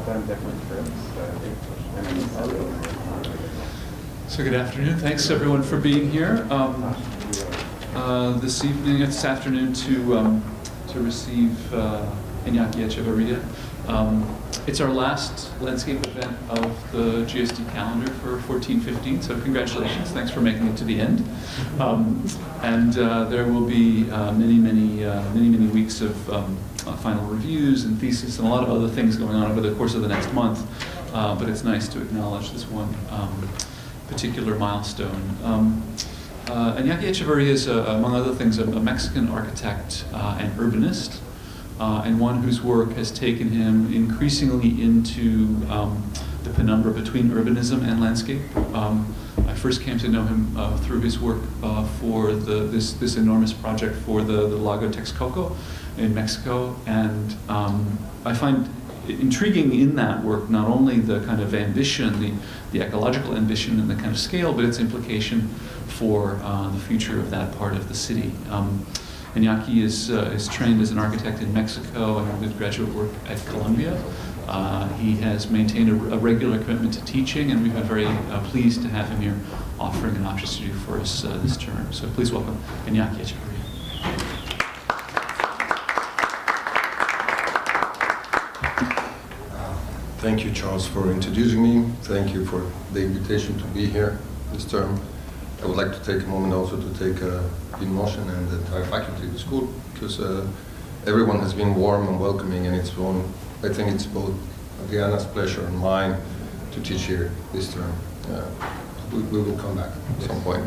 So good afternoon. Thanks everyone for being here. This afternoon to receive Iñaki Echeverria. It's our last landscape event of the GSD calendar for 14-15, so congratulations. Thanks for making it to the end. There will be many weeks of final reviews and thesis and a lot of other things going on over the course of the next month. But it's nice to acknowledge this one particular milestone. Iñaki Echeverria is, among other things, a Mexican architect and urbanist, and one whose work has taken him increasingly into the penumbra between urbanism and landscape. I first came to know him through his work for this enormous project for the Lago Texcoco in Mexico, and I find intriguing in that work not only the kind of ambition, the ecological ambition and the kind of scale, but its implication for the future of that part of the city. Iñaki is trained as an architect in Mexico and did graduate work at Columbia. He has maintained a regular commitment to teaching, and we've been very pleased to have him here offering an opportunity for us this term. So please welcome Iñaki Echeverria. Thank you, Charles, for introducing me. Thank you for the invitation to be here this term. I would like to take a moment also to thank InMotion and the entire faculty of the school, because everyone has been warm and welcoming, and I think it's both Diana's pleasure and mine to teach here this term. We will come back at some point.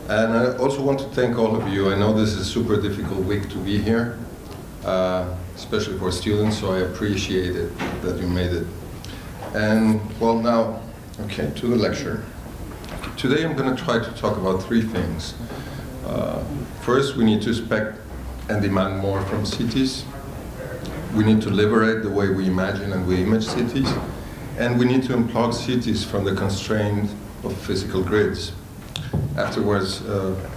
And I also want to thank all of you. I know this is a super difficult week to be here, especially for students, so I appreciate it that you made it. And well, now, okay, to the lecture. Today I'm going to try to talk about three things. First, we need to expect and demand more from cities. We need to liberate the way we imagine and we image cities. And we need to unplug cities from the constraint of physical grids. Afterwards,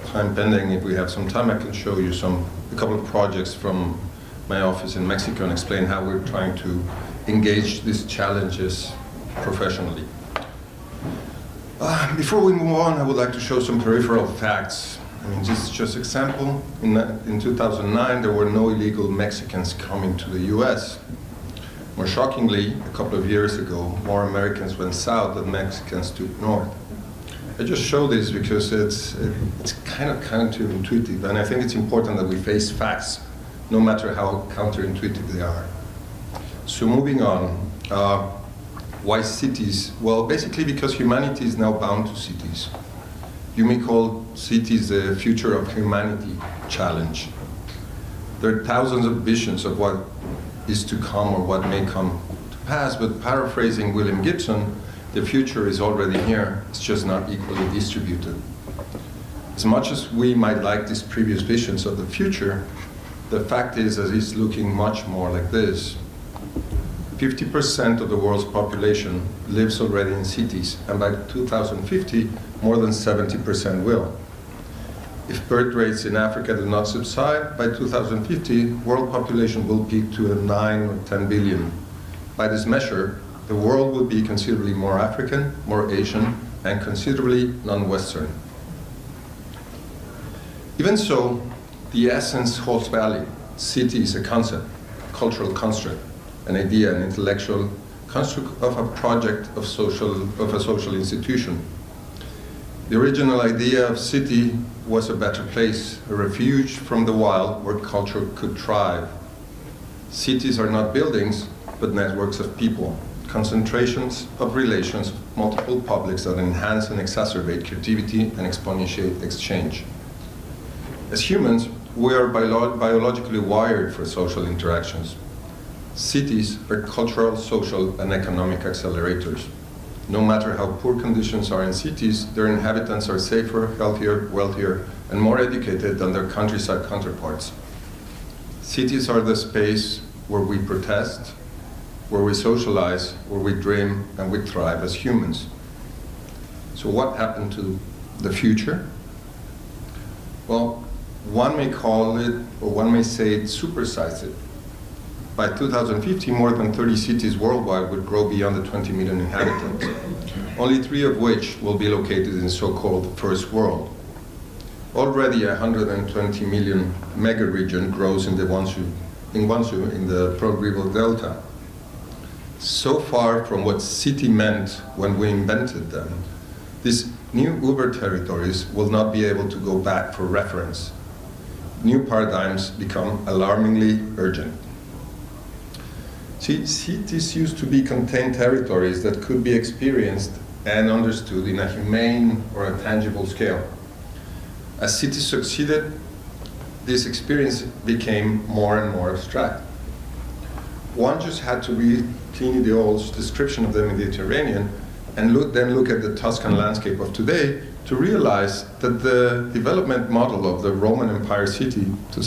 time pending, if we have some time, I can show you a couple of projects from my office in Mexico and explain how we're trying to engage these challenges professionally. Before we move on, I would like to show some peripheral facts. I mean, just example, in 2009, there were no illegal Mexicans coming to the US. More shockingly, a couple of years ago, more Americans went south than Mexicans took north. I just show this because it's kind of counterintuitive, and I think it's important that we face facts, no matter how counterintuitive they are. So moving on, why cities? Well, basically because humanity is now bound to cities. You may call cities the future of humanity challenge. There are thousands of visions of what is to come or what may come to pass, but paraphrasing William Gibson, the future is already here, it's just not equally distributed. As much as we might like these previous visions of the future, the fact is that it's looking much more like this. 50% of the world's population lives already in cities, and by 2050, more than 70% will. If birth rates in Africa do not subside, by 2050, world population will peak to 9 or 10 billion. By this measure, the world will be considerably more African, more Asian, and considerably non-Western. Even so, the essence holds value. City is a concept, a cultural construct, an idea, an intellectual construct of a project of a social institution. The original idea of city was a better place, a refuge from the wild where culture could thrive. Cities are not buildings, but networks of people, concentrations of relations, multiple publics that enhance and exacerbate creativity and exponentiate exchange. As humans, we are biologically wired for social interactions. Cities are cultural, social, and economic accelerators. No matter how poor conditions are in cities, their inhabitants are safer, healthier, wealthier, and more educated than their countryside counterparts. Cities are the space where we protest, where we socialize, where we dream, and we thrive as humans. So what happened to the future? Well, one may call it, or one may say it supersized it. by 2050, more than 30 cities worldwide would grow beyond the 20 million inhabitants, only 3 of which will be located in the so-called first world. Already 120 million mega-region grows in Guangzhou in the Pearl River Delta. So far from what city meant when we invented them, these new Uber territories will not be able to go back for reference. New paradigms become alarmingly urgent. See, cities used to be contained territories that could be experienced and understood in a humane or a tangible scale. As cities succeeded, this experience became more and more abstract. One just had to read Pliny the Old's description of the Mediterranean and then look at the Tuscan landscape of today to realize that the development model of the Roman Empire city, to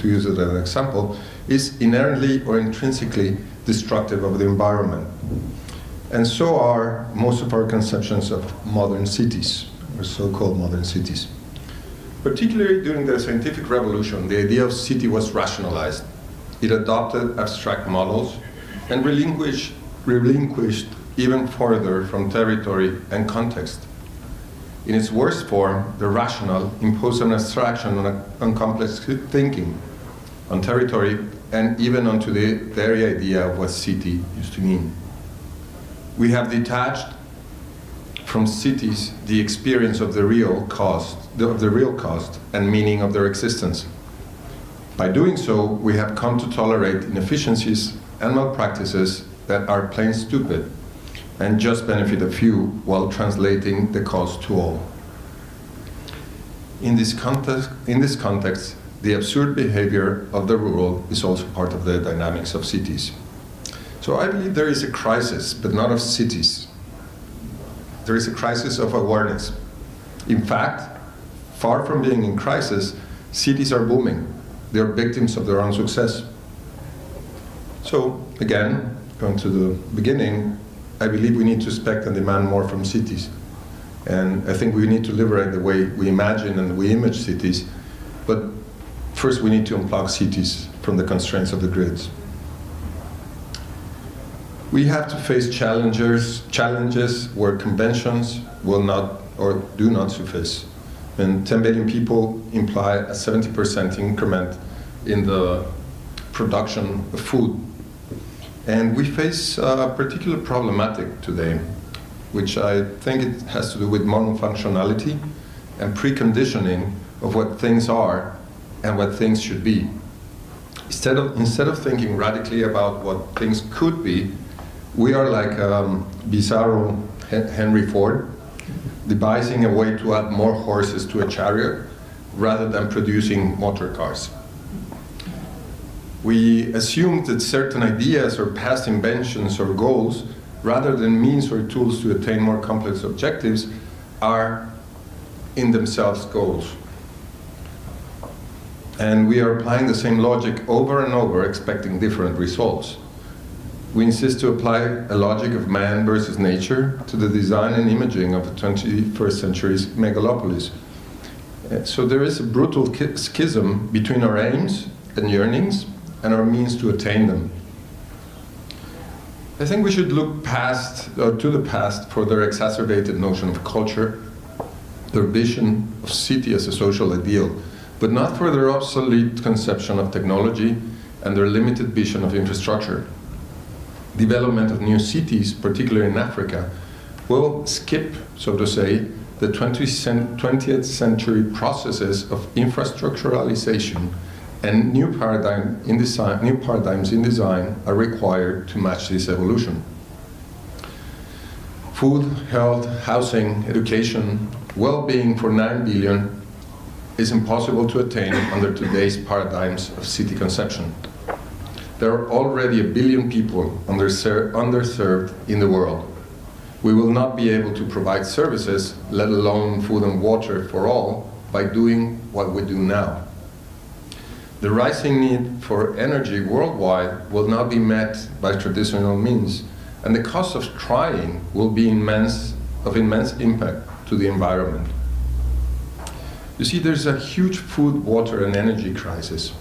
use it as an example, is inherently or intrinsically destructive of the environment. And so are most of our conceptions of modern cities, or so-called modern cities. Particularly during the scientific revolution, the idea of city was rationalized. It adopted abstract models and relinquished even further from territory and context. In its worst form, the rational imposed an abstraction on complex thinking, on territory, and even onto the very idea of what city used to mean. We have detached from cities the experience of the real cost and meaning of their existence. By doing so, we have come to tolerate inefficiencies and malpractices that are plain stupid and just benefit a few while translating the cost to all. In this context, the absurd behavior of the rural is also part of the dynamics of cities. So I believe there is a crisis, but not of cities. There is a crisis of awareness. In fact, far from being in crisis, cities are booming. They are victims of their own success. So again, going to the beginning, I believe we need to expect and demand more from cities. And I think we need to liberate the way we imagine and we image cities. But first we need to unplug cities from the constraints of the grids. We have to face challenges where conventions will not or do not suffice. And 10 billion people imply a 70% increment in the production of food. And we face a particular problematic today, which I think it has to do with monofunctionality and preconditioning of what things are and what things should be. Instead of thinking radically about what things could be, we are like bizarro Henry Ford, devising a way to add more horses to a chariot rather than producing motor cars. We assume that certain ideas or past inventions or goals, rather than means or tools to attain more complex objectives, are in themselves goals. And we are applying the same logic over and over, expecting different results. We insist to apply a logic of man versus nature to the design and imaging of the 21st century's megalopolis. So there is a brutal schism between our aims and yearnings and our means to attain them. I think we should look to the past for their exacerbated notion of culture, their vision of city as a social ideal, but not for their obsolete conception of technology and their limited vision of infrastructure. Development of new cities, particularly in Africa, will skip, so to say, the 20th century processes of infrastructuralization, and new paradigms in design are required to match this evolution. Food, health, housing, education, well-being for 9 billion is impossible to attain under today's paradigms of city conception. There are already 1 billion people underserved in the world. We will not be able to provide services, let alone food and water for all, by doing what we do now. The rising need for energy worldwide will not be met by traditional means, and the cost of trying will be of immense impact to the environment. You see, there's a huge food, water, and energy crisis.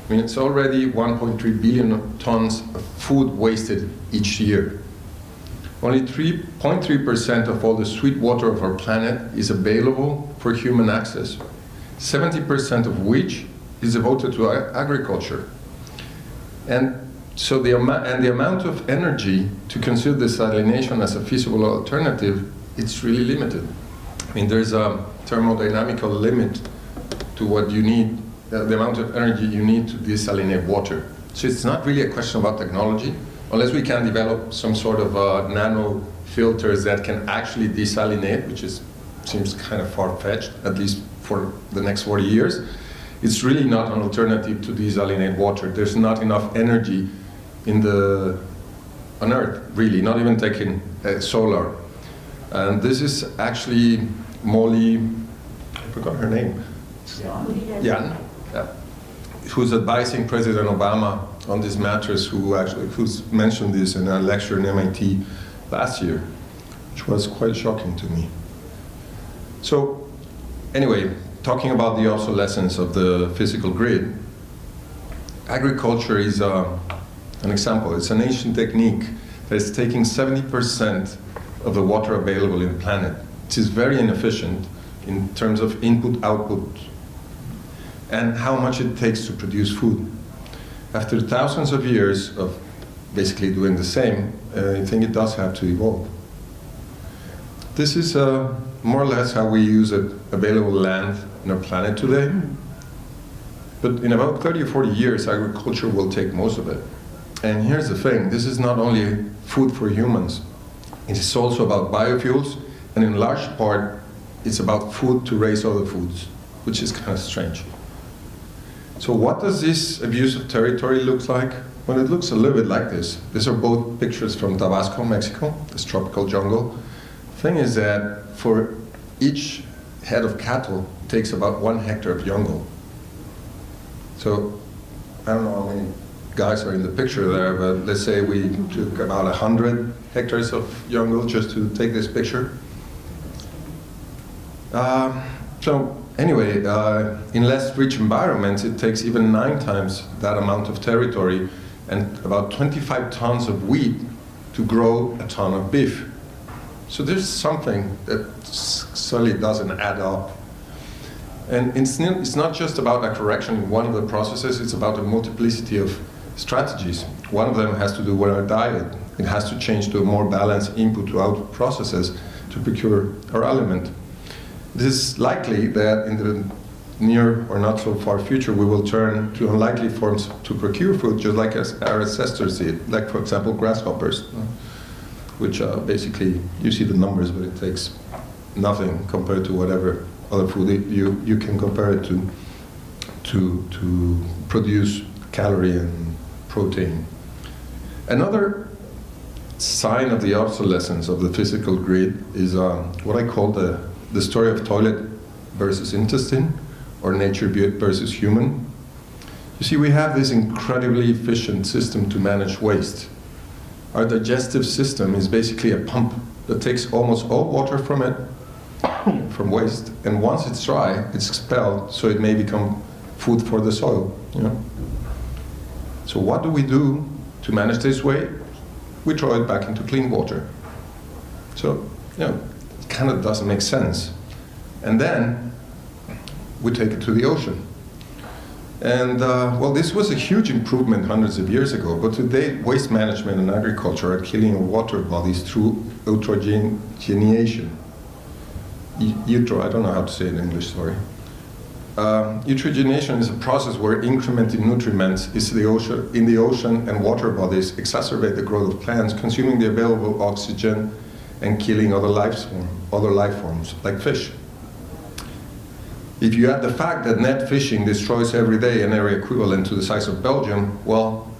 I mean, it's already 1.3 billion tons of food wasted each year. Only 3.3% of all the sweet water of our planet is available for human access, 70% of which is devoted to agriculture. And so the amount of energy to consider desalination as a feasible alternative, it's really limited. I mean, there's a thermodynamical limit to what you need, the amount of energy you need to desalinate water. So it's not really a question about technology, unless we can develop some sort of nano filters that can actually desalinate, which seems kind of far-fetched, at least for the next 40 years. It's really not an alternative to desalinate water. There's not enough energy on Earth, really, not even taking solar. And this is actually Molly, I forgot her name. Yan, yeah, who's advising President Obama on these matters, who's mentioned this in a lecture in MIT last year, which was quite shocking to me. So, anyway, talking about the obsolescence of the physical grid, agriculture is an example. It's an ancient technique that is taking 70% of the water available in the planet. It is very inefficient in terms of input-output and how much it takes to produce food. After thousands of years of basically doing the same, I think it does have to evolve. This is more or less how we use available land on our planet today. But in about 30 or 40 years, agriculture will take most of it. And here's the thing, this is not only food for humans, it is also about biofuels, and in large part, it's about food to raise other foods, which is kind of strange. So what does this abuse of territory look like? Well, it looks a little bit like this. These are both pictures from Tabasco, Mexico, this tropical jungle. The thing is that for each head of cattle, it takes about 1 hectare of jungle. So I don't know how many guys are in the picture there, but let's say we took about 100 hectares of jungle just to take this picture. So anyway, in less rich environments, it takes even 9 times that amount of territory and about 25 tons of wheat to grow a ton of beef. So there's something that certainly doesn't add up. And it's not just about a correction in one of the processes, it's about a multiplicity of strategies. One of them has to do with our diet. It has to change to a more balanced input to output processes to procure our aliment. It is likely that in the near or not so far future, we will turn to unlikely forms to procure food, just like as our ancestors did, like for example grasshoppers, which basically, you see the numbers, but it takes nothing compared to whatever other food you can compare it to produce calorie and protein. Another sign of the obsolescence of the physical grid is what I call the story of toilet versus intestine, or nature versus human. You see, we have this incredibly efficient system to manage waste. Our digestive system is basically a pump that takes almost all water from it, from waste, and once it's dry, it's expelled so it may become food for the soil. You know? So what do we do to manage this way? We throw it back into clean water. So, you know, it kind of doesn't make sense. And then we take it to the ocean. And well, this was a huge improvement hundreds of years ago, but today waste management and agriculture are killing our water bodies through eutrogenation. I don't know how to say it in English, sorry. Eutrogenation is a process where incrementing nutriments in the ocean and water bodies exacerbate the growth of plants, consuming the available oxygen and killing other life forms, like fish. If you add the fact that net fishing destroys every day an area equivalent to the size of Belgium, well,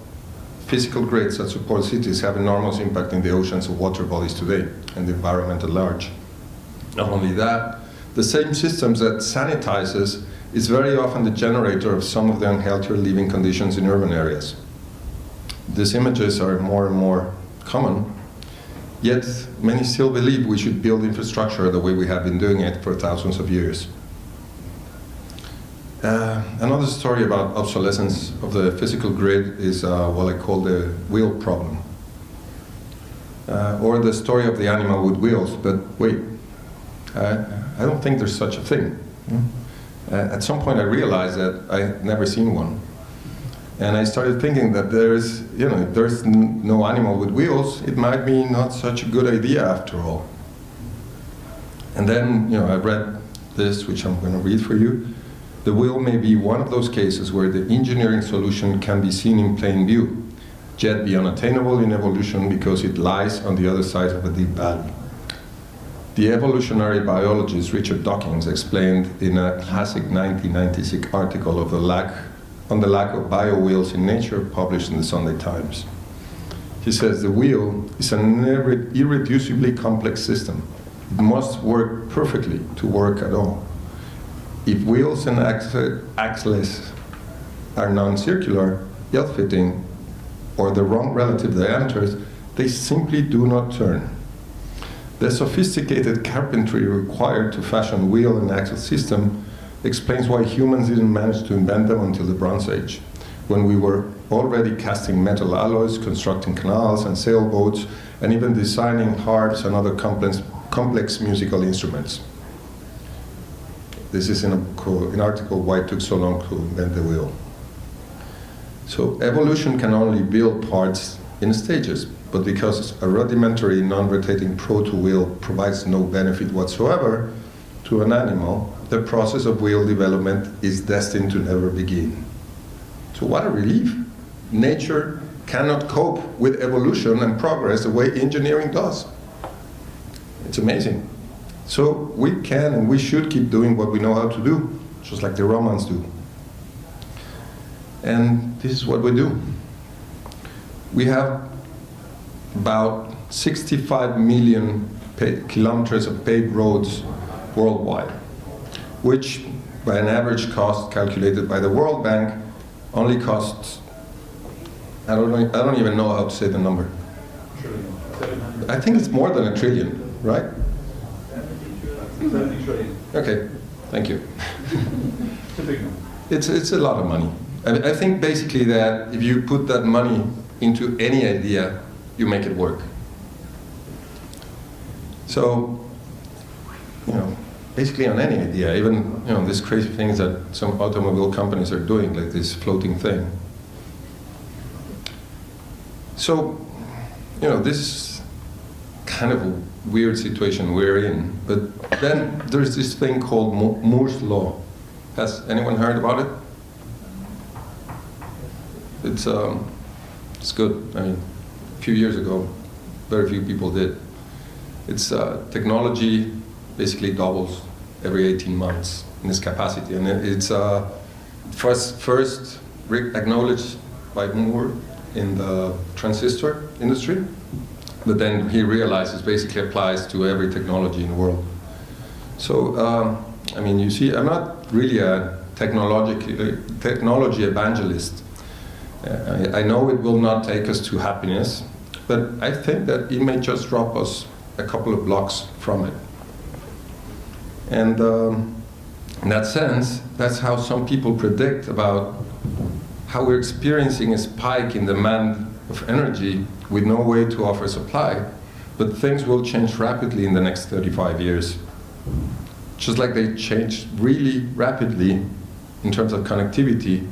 physical grids that support cities have enormous impact in the oceans and water bodies today, and the environment at large. Not only that, the same systems that sanitizes is very often the generator of some of the unhealthier living conditions in urban areas. These images are more and more common, yet many still believe we should build infrastructure the way we have been doing it for thousands of years. Another story about obsolescence of the physical grid is what I call the wheel problem. Or the story of the animal with wheels, but wait, I don't think there's such a thing. At some point I realized that I'd never seen one. And I started thinking that there's, if there's no animal with wheels, it might be not such a good idea after all. And then, I read this, which I'm going to read for you. The wheel may be one of those cases where the engineering solution can be seen in plain view, yet be unattainable in evolution because it lies on the other side of a deep valley. The evolutionary biologist Richard Dawkins explained in a classic 1996 article of the lack of biowheels in nature published in the Sunday Times. He says the wheel is an irreducibly complex system. It must work perfectly to work at all. If wheels and axles are non-circular, ill-fitting, or the wrong relative diameters, they simply do not turn. The sophisticated carpentry required to fashion wheel and axle system explains why humans didn't manage to invent them until the Bronze Age, when we were already casting metal alloys, constructing canals and sailboats, and even designing harps and other complex musical instruments. This is in an article, Why It Took So Long to Invent the Wheel. So evolution can only build parts in stages, but because a rudimentary, non-rotating proto-wheel provides no benefit whatsoever to an animal, the process of wheel development is destined to never begin. So what a relief. Nature cannot cope with evolution and progress the way engineering does. It's amazing. So we can and we should keep doing what we know how to do, just like the Romans do. And this is what we do. We have about 65 million kilometers of paved roads worldwide, which by an average cost calculated by the World Bank only costs, I don't even know how to say the number. I think it's more than $1 trillion, right? 70 trillion. Okay, thank you. It's a big number. It's a lot of money. I think basically that if you put that money into any idea, you make it work. So, basically on any idea, even these crazy things that some automobile companies are doing, like this floating thing. So, this is kind of a weird situation we're in. But then there's this thing called Moore's Law. Has anyone heard about it? It's good. I mean, a few years ago, very few people did. It's technology basically doubles every 18 months in its capacity, and it's first acknowledged by Moore in the transistor industry, but then he realizes basically applies to every technology in the world. So, I mean, you see, I'm not really a technology evangelist. I know it will not take us to happiness, but I think that it may just drop us a couple of blocks from it. And in that sense, that's how some people predict about how we're experiencing a spike in demand of energy with no way to offer supply, but things will change rapidly in the next 35 years. Just like they changed really rapidly in terms of connectivity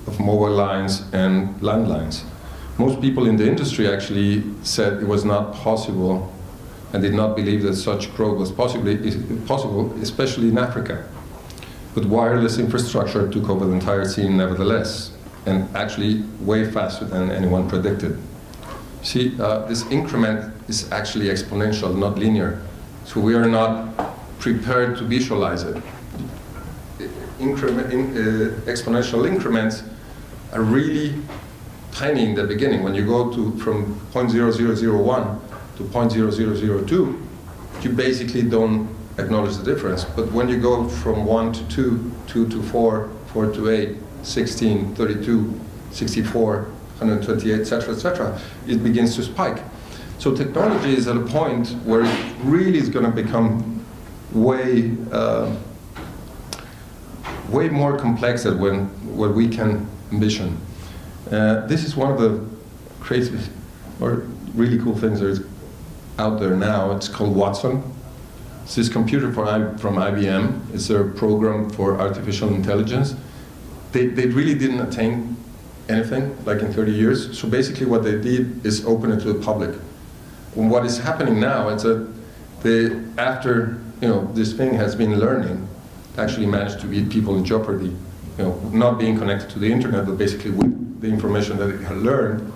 of mobile lines and landlines. Most people in the industry actually said it was not possible and did not believe that such growth was possible, especially in Africa. But wireless infrastructure took over the entire scene nevertheless, and actually way faster than anyone predicted. See, this increment is actually exponential, not linear. So we are not prepared to visualize it. Exponential increments are really tiny in the beginning. When you go from 0.0001 to 0.0002, you basically don't acknowledge the difference. But when you go from 1 to 2, 2 to 4, 4 to 8, 16, 32, 64, 128, etc., it begins to spike. So technology is at a point where it really is going to become way way more complex than what we can envision. This is one of the crazy or really cool things that is out there now. It's called Watson. It's this computer from IBM. It's their program for artificial intelligence. They really didn't attain anything like in 30 years. So basically what they did is open it to the public. And what is happening now is that after this thing has been learning, actually managed to beat people in jeopardy, not being connected to the internet, but basically with the information that it had learned.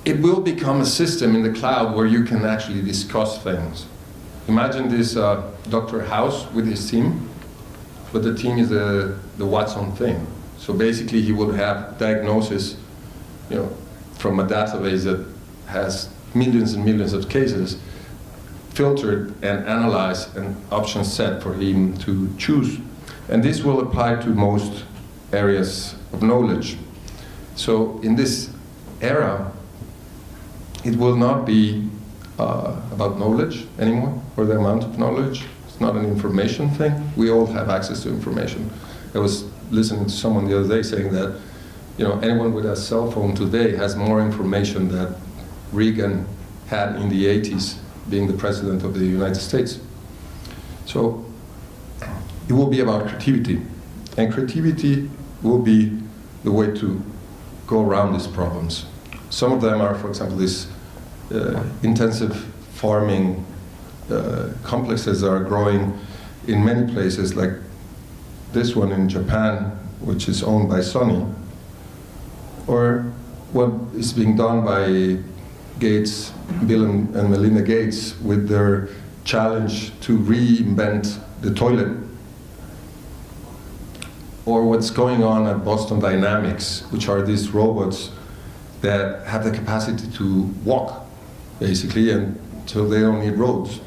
It will become a system in the cloud where you can actually discuss things. Imagine this Dr. House with his team, but the team is the Watson thing. So basically he would have diagnosis from a database that has millions and millions of cases, filtered and analyzed and options set for him to choose. And this will apply to most areas of knowledge. So in this era, it will not be about knowledge anymore, or the amount of knowledge. It's not an information thing. We all have access to information. I was listening to someone the other day saying that anyone with a cell phone today has more information than Reagan had in the 80s, being the president of the United States. So it will be about creativity. And creativity will be the way to go around these problems. Some of them are, for example, these intensive farming complexes that are growing in many places, like this one in Japan, which is owned by Sony, or what is being done by Gates, Bill and Melinda Gates, with their challenge to reinvent the toilet, or what's going on at Boston Dynamics, which are these robots that have the capacity to walk, basically, and so they don't need roads.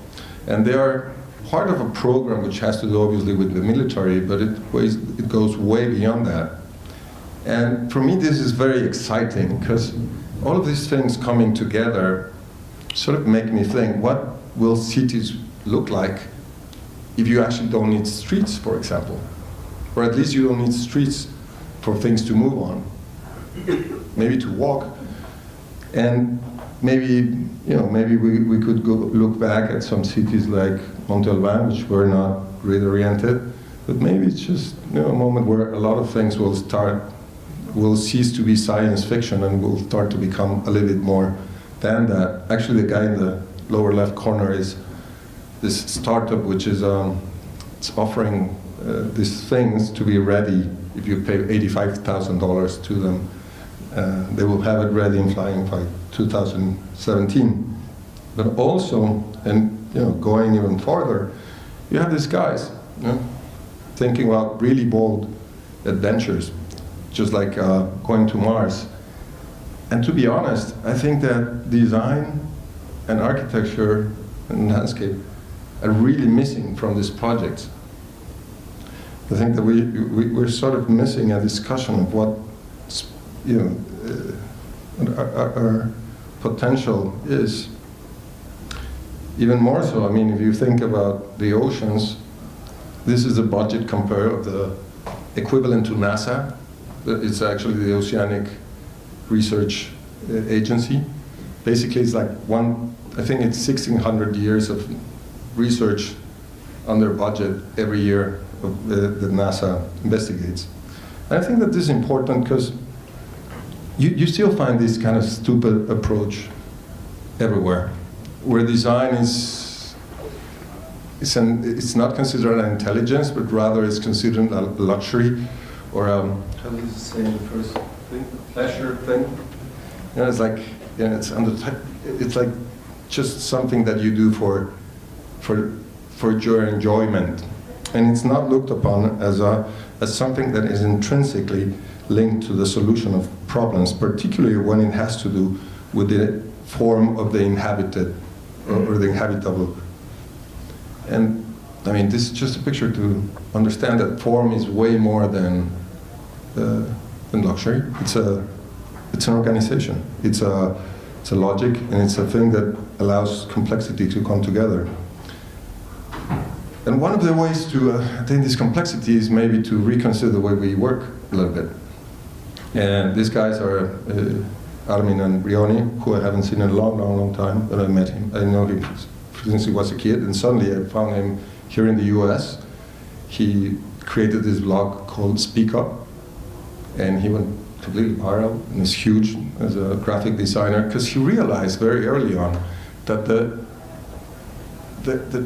And they are part of a program which has to do obviously with the military, but it goes way beyond that. And for me, this is very exciting, because all of these things coming together sort of make me think, what will cities look like if you actually don't need streets, for example? Or at least you don't need streets for things to move on. Maybe to walk. And maybe we could go look back at some cities like Montalban, which were not grid-oriented, but maybe it's just a moment where a lot of things will cease to be science fiction and will start to become a little bit more than that. Actually, the guy in the lower left corner is this startup which is it's offering these things to be ready. If you pay $85,000 to them, they will have it ready and flying by 2017. But also, and going even farther, you have these guys thinking about really bold adventures, just like going to Mars. And to be honest, I think that design and architecture and landscape are really missing from this project. I think that we're sort of missing a discussion of what our potential is. Even more so, I mean, if you think about the oceans, this is a budget compare of the equivalent to NASA. It's actually the Oceanic Research Agency. Basically, it's like I think it's 1,600 years of research on their budget every year that NASA investigates. And I think that this is important because you still find this kind of stupid approach everywhere, where design it's not considered an intelligence, but rather it's considered a luxury, or how does it say in the first thing, a pleasure thing. It's like it's like just something that you do for your enjoyment, and it's not looked upon as something that is intrinsically linked to the solution of problems, particularly when it has to do with the form of the inhabited or the inhabitable. And I mean, this is just a picture to understand that form is way more than luxury. It's an organization. It's a logic, and it's a thing that allows complexity to come together. And one of the ways to attain this complexity is maybe to reconsider the way we work a little bit. And these guys are Armin and Brioni, who I haven't seen in a long, long, long time, but I met him. I know him since he was a kid, and suddenly I found him here in the US. He created this blog called Speak Up, and he went completely viral, and is huge as a graphic designer, because he realized very early on that the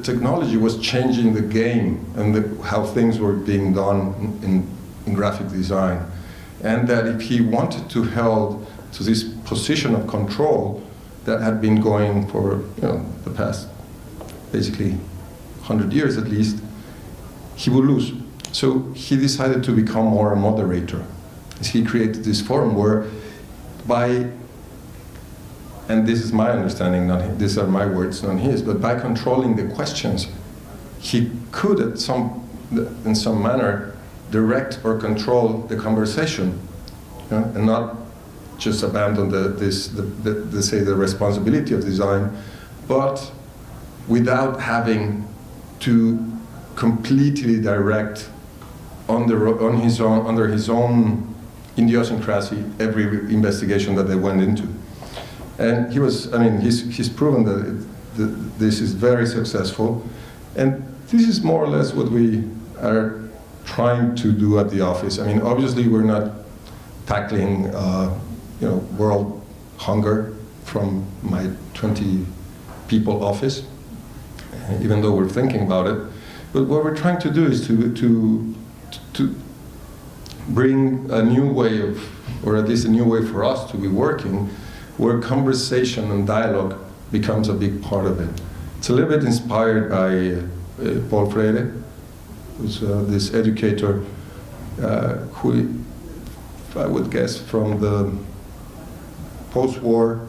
technology was changing the game and how things were being done in graphic design. And that if he wanted to hold to this position of control that had been going for the past basically 100 years at least, he would lose. So he decided to become more a moderator. He created this forum where and this is my understanding, these are my words, not his, but by controlling the questions, he could in some manner direct or control the conversation, and not just abandon the responsibility of design, but without having to completely direct under his own idiosyncrasy every investigation that they went into. And he's proven that this is very successful, and this is more or less what we are trying to do at the office. I mean, obviously we're not tackling world hunger from my 20 people office, even though we're thinking about it. But what we're trying to do is to bring a new way of, or at least a new way for us to be working, where conversation and dialogue becomes a big part of it. It's a little bit inspired by Paul Freire, who's this educator who, if I would guess, from the post-war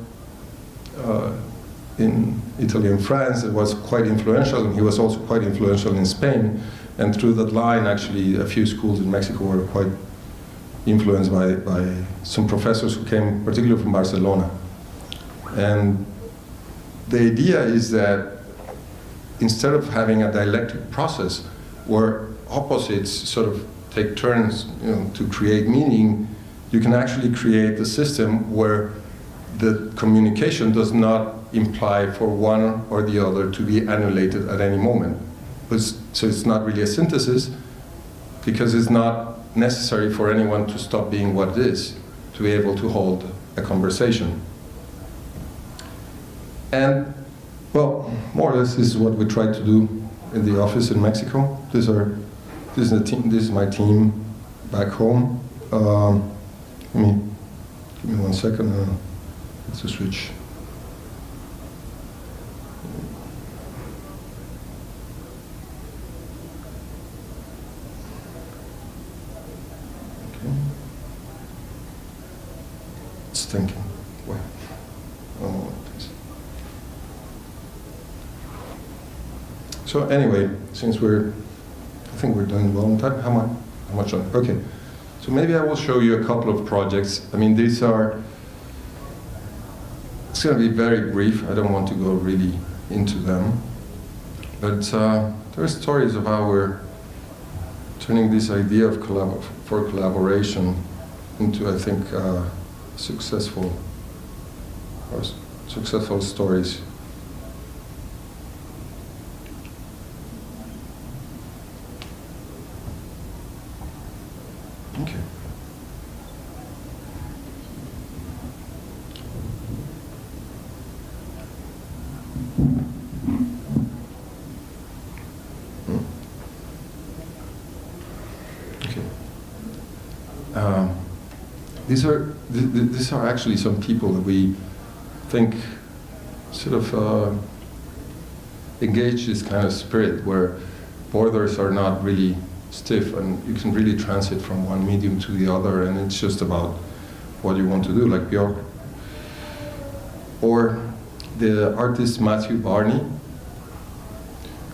in Italy and France, it was quite influential, and he was also quite influential in Spain. And through that line, actually, a few schools in Mexico were quite influenced by some professors who came particularly from Barcelona. And the idea is that instead of having a dialectic process where opposites sort of take turns to create meaning, you can actually create a system where the communication does not imply for one or the other to be annihilated at any moment. So it's not really a synthesis, because it's not necessary for anyone to stop being what it is to be able to hold a conversation. And, well, more or less this is what we try to do in the office in Mexico. This is the team. This is my team back home. Give me 1 second. Let's switch. Okay. It's thinking. Wait. Oh, please. So anyway, since I think we're doing well on time. How much on? Okay. So maybe I will show you a couple of projects. I mean, it's going to be very brief. I don't want to go really into them. But there are stories of how we're turning this idea of collaboration into, I think, successful stories. Okay. These are actually some people that we think sort of engage this kind of spirit where borders are not really stiff and you can really transit from one medium to the other, and it's just about what you want to do, like Björk. Or the artist Matthew Barney,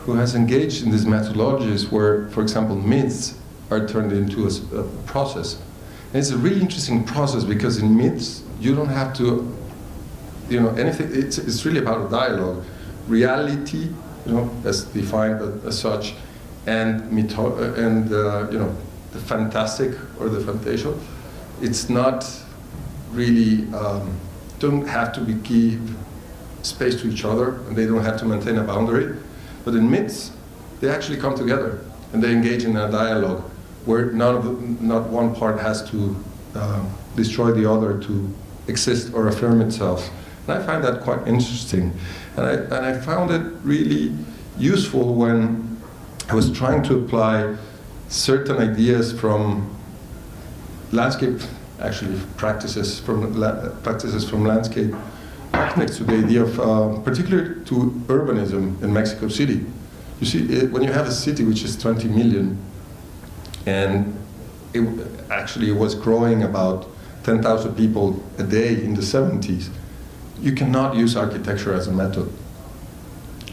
who has engaged in these methodologies where, for example, myths are turned into a process. And it's a really interesting process because in myths, you don't have to, anything, it's really about a dialogue. Reality as defined as such, and the fantastic or the fantastical. It's not really, don't have to give space to each other, and they don't have to maintain a boundary. But in myths, they actually come together, and they engage in a dialogue where not one part has to destroy the other to exist or affirm itself. And I find that quite interesting. And I found it really useful when I was trying to apply certain ideas from landscape, actually practices from landscape architects to the idea of, particularly to urbanism in Mexico City. You see, when you have a city which is 20 million, and it actually was growing about 10,000 people a day in the 70s, you cannot use architecture as a method.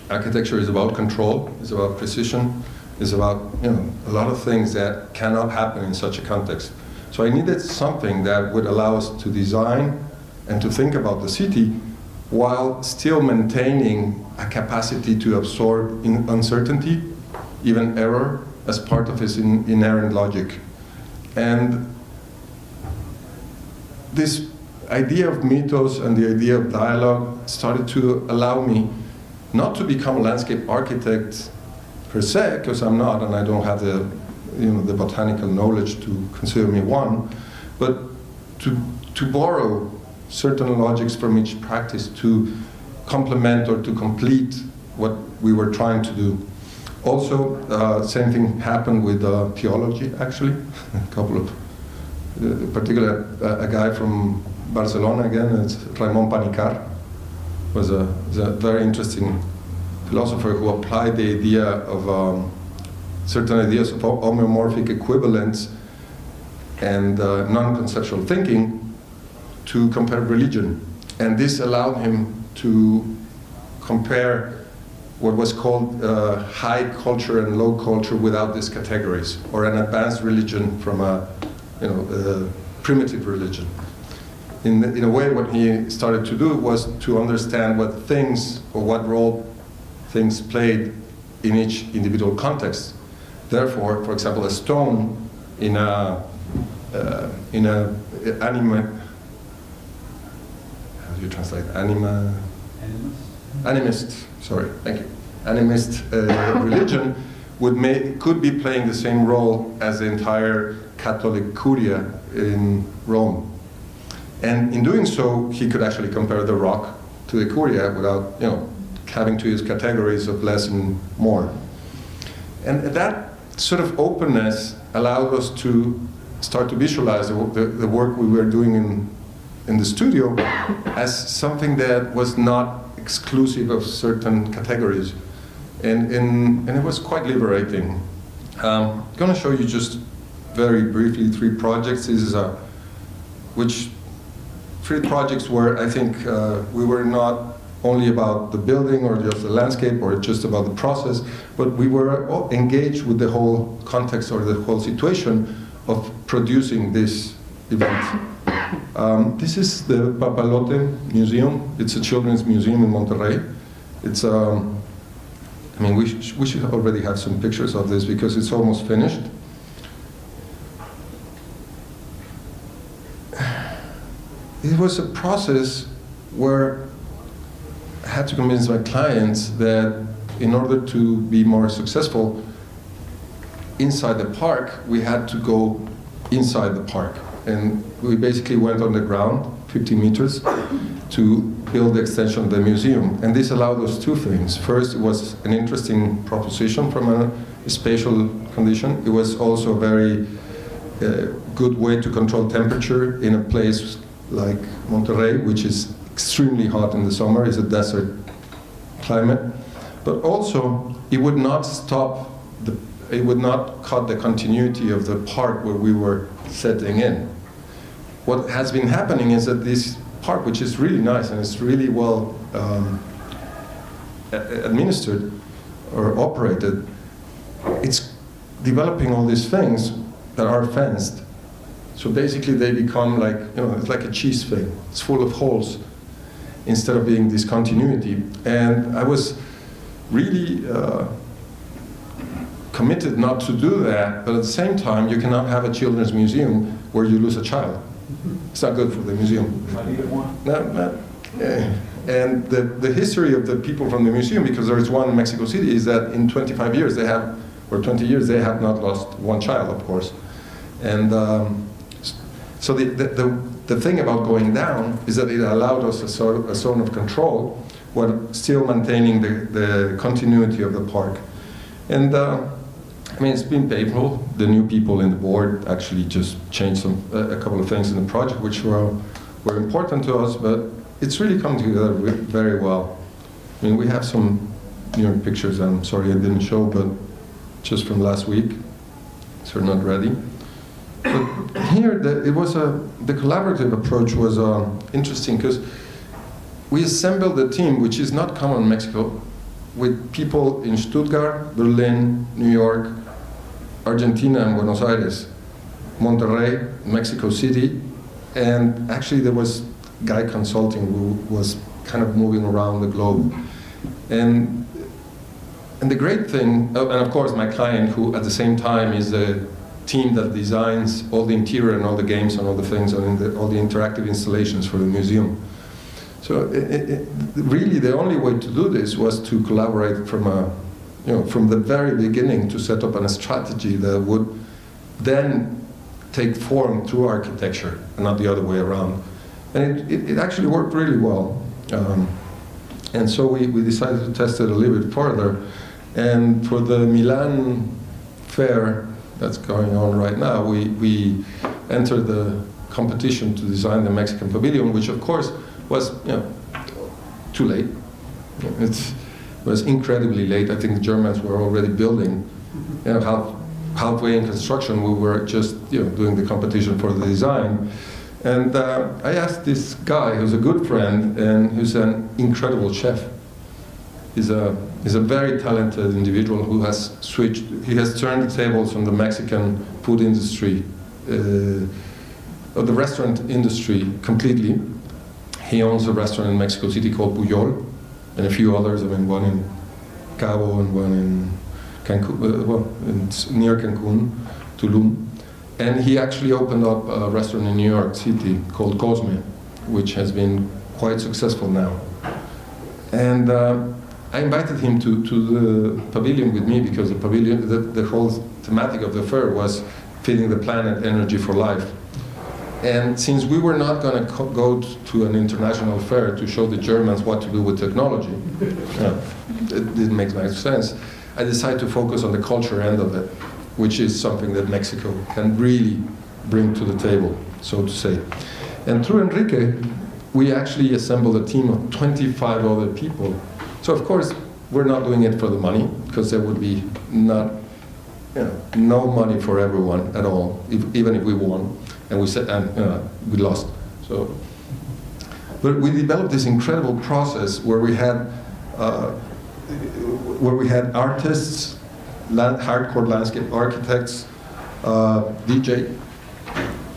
Architecture is about control, it's about precision, it's about a lot of things that cannot happen in such a context. So I needed something that would allow us to design and to think about the city while still maintaining a capacity to absorb uncertainty, even error, as part of its inherent logic. And this idea of mythos and the idea of dialogue started to allow me not to become a landscape architect per se, because I'm not, and I don't have the botanical knowledge to consider me one, but to borrow certain logics from each practice to complement or to complete what we were trying to do. Also, same thing happened with theology, actually. A couple of, particularly a guy from Barcelona again, it's Raimon Panicar, was a very interesting philosopher who applied the idea of certain ideas of homeomorphic equivalence and non-conceptual thinking to compare religion. And this allowed him to compare what was called high culture and low culture without these categories, or an advanced religion from a primitive religion. In a way, what he started to do was to understand what things, or what role things played in each individual context. Therefore, for example, a stone in a anime, how do you translate anima? Animist, sorry, thank you. Animist religion could be playing the same role as the entire Catholic Curia in Rome. And in doing so, he could actually compare the rock to the Curia without, having to use categories of less and more. And that sort of openness allowed us to start to visualize the work we were doing in the studio as something that was not exclusive of certain categories. And it was quite liberating. I'm going to show you just very briefly 3 projects. This is which 3 projects where I think we were not only about the building or just the landscape or just about the process, but we were all engaged with the whole context or the whole situation of producing this event. This is the Papalote Museum. It's a children's museum in Monterrey. It's we should already have some pictures of this because it's almost finished. It was a process where I had to convince my clients that in order to be more successful inside the park, we had to go inside the park. And we basically went on the ground, 50 meters, to build the extension of the museum. And this allowed us 2 things. First, it was an interesting proposition from a spatial condition. It was also a very good way to control temperature in a place like Monterrey, which is extremely hot in the summer. It's a desert climate. But also, it would not it would not cut the continuity of the park where we were setting in. What has been happening is that this park, which is really nice and it's really well administered or operated, it's developing all these things that are fenced. So basically they become like, it's like a cheese thing. It's full of holes instead of being discontinuity. And I was, really committed not to do that, but at the same time, you cannot have a children's museum where you lose a child. It's not good for the museum. Might need one. And the history of the people from the museum, because there is one in Mexico City, is that in 25 years they have, or 20 years, they have not lost one child, of course. And so the thing about going down is that it allowed us a zone of control while still maintaining the continuity of the park. And I mean, it's been painful. The new people in the board actually just changed a couple of things in the project, which were important to us, but it's really come together very well. I mean, we have some pictures, I'm sorry I didn't show, but just from last week, so we're not ready. But here, the collaborative approach was interesting, because we assembled a team, which is not common in Mexico, with people in Stuttgart, Berlin, New York, Argentina and Buenos Aires, Monterrey, Mexico City, and actually there was a guy consulting who was kind of moving around the globe. And the great thing, and of course my client, who at the same time is the team that designs all the interior and all the games and all the things and all the interactive installations for the museum. So really the only way to do this was to collaborate from the very beginning, to set up a strategy that would then take form through architecture and not the other way around. And it actually worked really well. And so we decided to test it a little bit further. And for the Milan fair that's going on right now, we entered the competition to design the Mexican pavilion, which of course was too late. It was incredibly late. I think the Germans were already building. Halfway in construction, we were just doing the competition for the design. And I asked this guy, who's a good friend and who's an incredible chef. He's a very talented individual who has switched. He has turned the tables on the Mexican food industry, of the restaurant industry completely. He owns a restaurant in Mexico City called Puyol, and a few others. I mean, one in Cabo and one in Cancun, near Cancun, Tulum. And he actually opened up a restaurant in New York City called Cosme, which has been quite successful now. And I invited him to the pavilion with me, because the pavilion, the whole thematic of the fair was feeding the planet energy for life. And since we were not going to go to an international fair to show the Germans what to do with technology, it didn't make much sense, I decided to focus on the culture end of it, which is something that Mexico can really bring to the table, so to say. And through Enrique, we actually assembled a team of 25 other people. So of course, we're not doing it for the money, because there would be no money for everyone at all, even if we won. And we said, we lost. So, but we developed this incredible process where we had artists, hardcore landscape architects, DJ,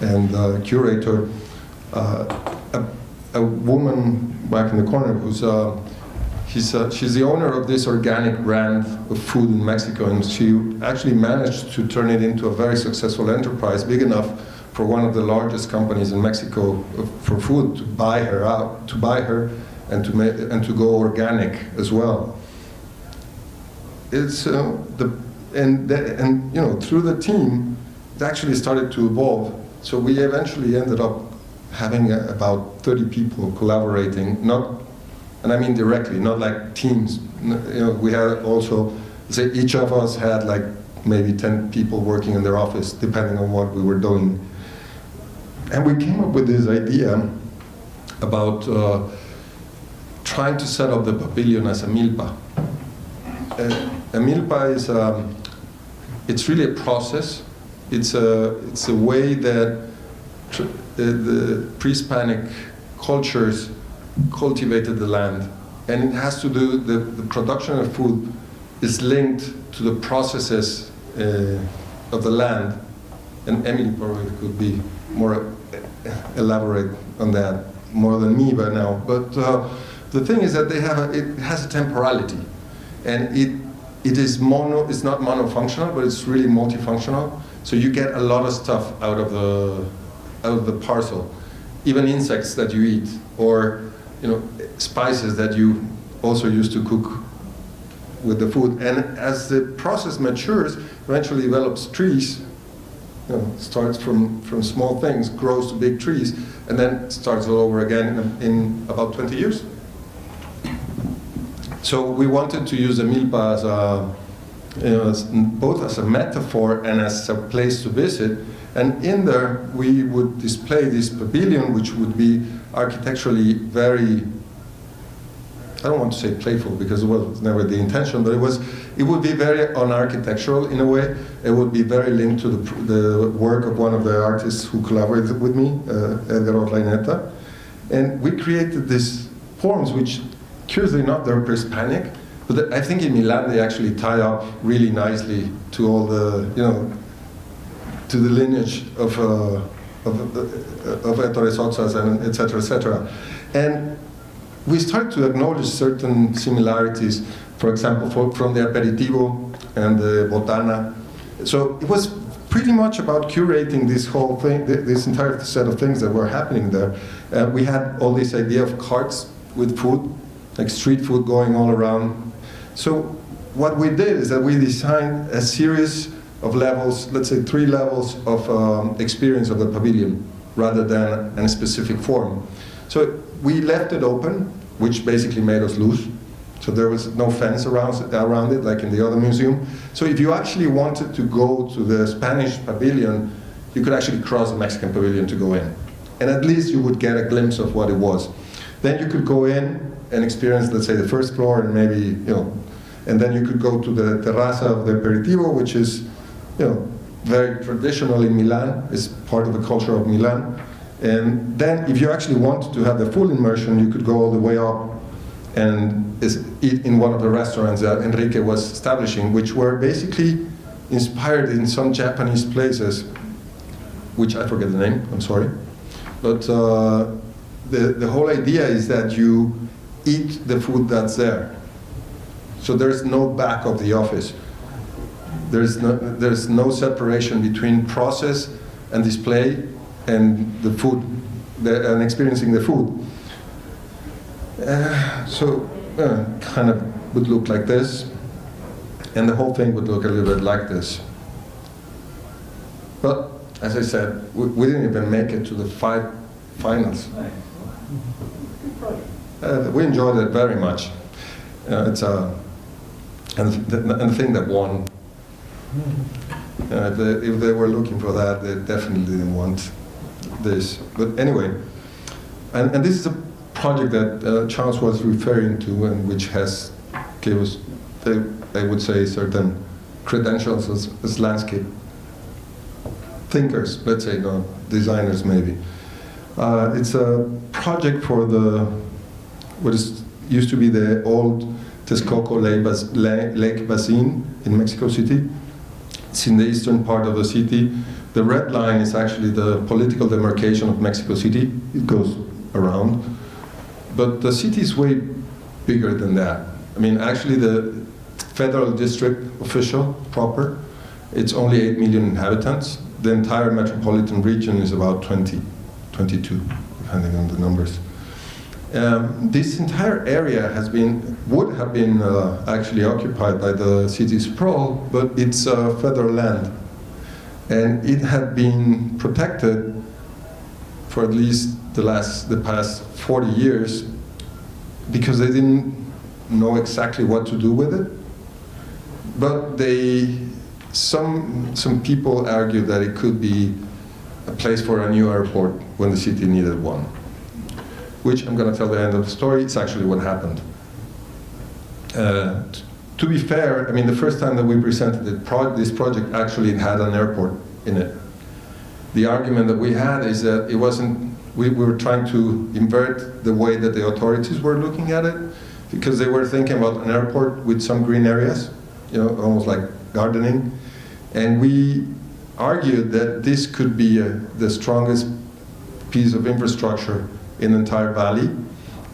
and curator. A woman back in the corner who's she's the owner of this organic brand of food in Mexico, and she actually managed to turn it into a very successful enterprise, big enough for one of the largest companies in Mexico for food to buy her and to go organic as well. It's through the team, it actually started to evolve. So we eventually ended up having about 30 people collaborating, and I mean directly, not like teams. We had also, say, each of us had like maybe 10 people working in their office, depending on what we were doing. And we came up with this idea about trying to set up the pavilion as a milpa. A milpa is it's really a process. It's a way that the pre-Hispanic cultures cultivated the land, and it has to do the production of food is linked to the processes of the land. And Emily probably could be more elaborate on that more than me by now. But the thing is that it has a temporality. and it is it's not monofunctional, but it's really multifunctional. So you get a lot of stuff out of the parcel, even insects that you eat, or spices that you also use to cook with the food. And as the process matures, eventually develops trees. Starts from small things, grows to big trees, and then starts all over again in about 20 years. So we wanted to use the milpa as both as a metaphor and as a place to visit. And in there, we would display this pavilion, which would be architecturally very, I don't want to say playful because it was never the intention, but it would be very unarchitectural in a way. It would be very linked to the work of one of the artists who collaborated with me, Edgar Orlaineta. And we created these forms, which, curiously enough, they're pre-Hispanic, but I think in Milan they actually tie up really nicely to all the, to the lineage of Ettore Sozzas and et cetera, And we started to acknowledge certain similarities, for example, from the aperitivo and the botana. So it was pretty much about curating this whole thing, this entire set of things that were happening there. We had all this idea of carts with food, like street food going all around. So what we did is that we designed a series of levels, let's say 3 levels of experience of the pavilion, rather than a specific form. So we left it open, which basically made us loose. So there was no fence around it, like in the other museum. So if you actually wanted to go to the Spanish pavilion, you could actually cross the Mexican pavilion to go in. And at least you would get a glimpse of what it was. Then you could go in and experience, let's say, the first floor, and maybe, and then you could go to the terraza of the aperitivo, which is, very traditional in Milan. It's part of the culture of Milan. And then if you actually wanted to have the full immersion, you could go all the way up and eat in one of the restaurants that Enrique was establishing, which were basically inspired in some Japanese places, which I forget the name, I'm sorry. But the whole idea is that you eat the food that's there. So there's no back of the office. There's no separation between process and display and the food, and experiencing the food. Kind of would look like this, and the whole thing would look a little bit like this. But as I said, we didn't even make it to the 5 finals. We enjoyed it very much. It's and the thing that won. If they were looking for that, they definitely didn't want this. But anyway, and this is a project that Charles was referring to, and which has gave us, I would say, certain credentials as landscape thinkers, let's say, not designers maybe. It's a project for what used to be the old Texcoco Lake Basin in Mexico City. It's in the eastern part of the city. The red line is actually the political demarcation of Mexico City. It goes around. But the city is way bigger than that. I mean, actually the federal district official proper, it's only 8 million inhabitants. The entire metropolitan region is about 22, depending on the numbers. This entire area would have been actually occupied by the city sprawl, but it's federal land. And it had been protected for at least the past 40 years because they didn't know exactly what to do with it. But some people argued that it could be a place for a new airport when the city needed one. Which I'm going to tell the end of the story, it's actually what happened. To be fair, I mean, the first time that we presented this project actually had an airport in it. The argument that we had is that it wasn't, we were trying to invert the way that the authorities were looking at it, because they were thinking about an airport with some green areas, almost like gardening. And we argued that this could be the strongest piece of infrastructure in the entire valley,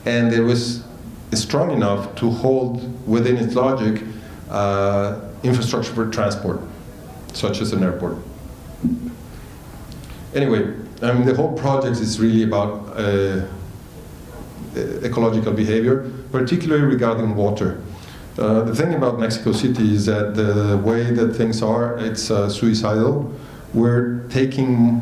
and it was is strong enough to hold within its logic infrastructure for transport, such as an airport. Anyway, I mean, the whole project is really about ecological behavior, particularly regarding water. The thing about Mexico City is that the way that things are, it's suicidal. We're taking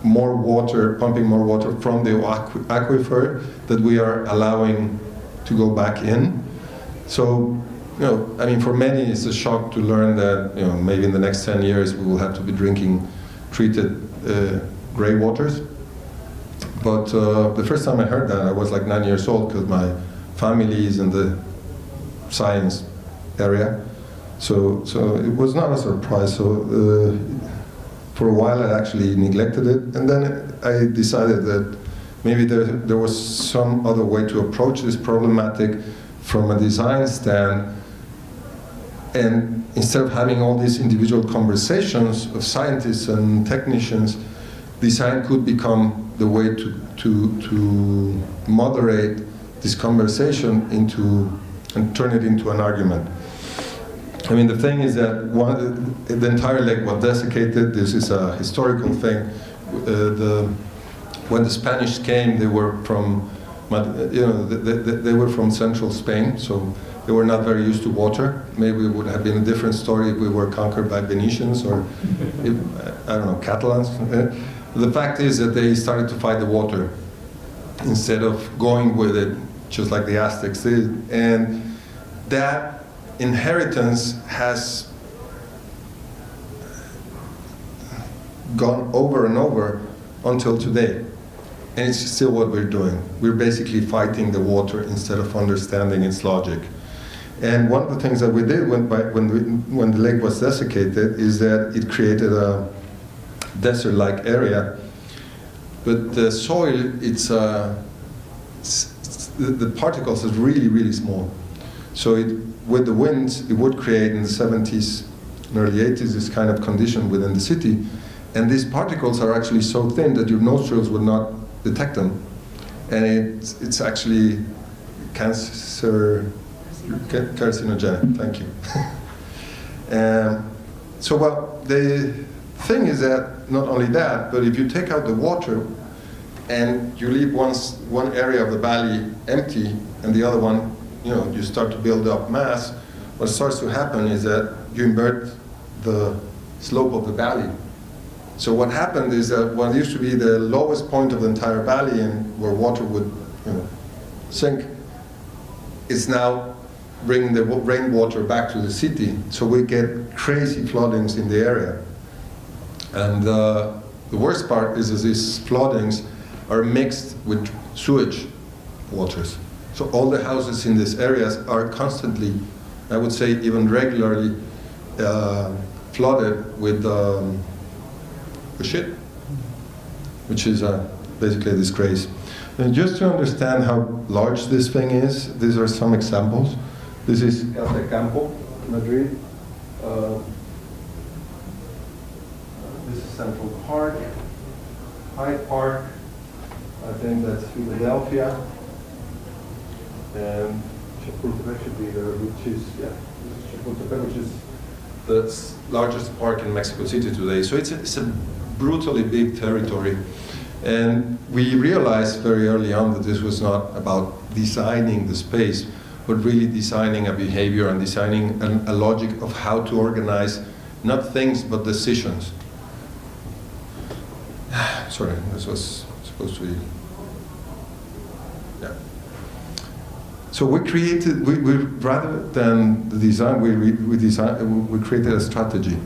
more water, pumping more water from the aquifer that we are allowing to go back in. So, you know, I mean, for many, it's a shock to learn that, you know, maybe in the next 10 years we will have to be drinking treated gray waters. But the first time I heard that, I was like 9 years old because my family is in the science area. So it was not a surprise. So for a while I actually neglected it. And then I decided that maybe there was some other way to approach this problematic from a design stand. And instead of having all these individual conversations of scientists and technicians, design could become the way to moderate this conversation and turn it into an argument. I mean, the thing is that the entire lake was desiccated. This is a historical thing. When the Spanish came, they were from, they were from central Spain, so they were not very used to water. Maybe it would have been a different story if we were conquered by Venetians or, I don't know, Catalans. The fact is that they started to fight the water instead of going with it, just like the Aztecs did. And that inheritance has gone over and over until today. And it's still what we're doing. We're basically fighting the water instead of understanding its logic. And one of the things that we did when the lake was desiccated is that it created a desert-like area. But the soil, the particles are really, really small. So with the winds, it would create in the 70s and early 80s this kind of condition within the city. And these particles are actually so thin that your nostrils would not detect them. And it's actually carcinogenic, thank you. So, well, the thing is that not only that, but if you take out the water and you leave one area of the valley empty and the other one, you start to build up mass, what starts to happen is that you invert the slope of the valley. So what happened is that what used to be the lowest point of the entire valley and where water would sink, is now bringing the rainwater back to the city. So we get crazy floodings in the area. And the worst part is that these floodings are mixed with sewage waters. So all the houses in these areas are constantly, I would say even regularly, flooded with shit, which is basically a disgrace. And just to understand how large this thing is, these are some examples. This is Campo, Madrid. This is Central Park, Hyde Park. I think that's Philadelphia. And Chapultepec should be there, which is Chapultepec, which is the largest park in Mexico City today. So it's a brutally big territory. And we realized very early on that this was not about designing the space, but really designing a behavior and designing a logic of how to organize not things, but decisions. Sorry, this was supposed to be, yeah. So we created, we rather than the design, we created a strategy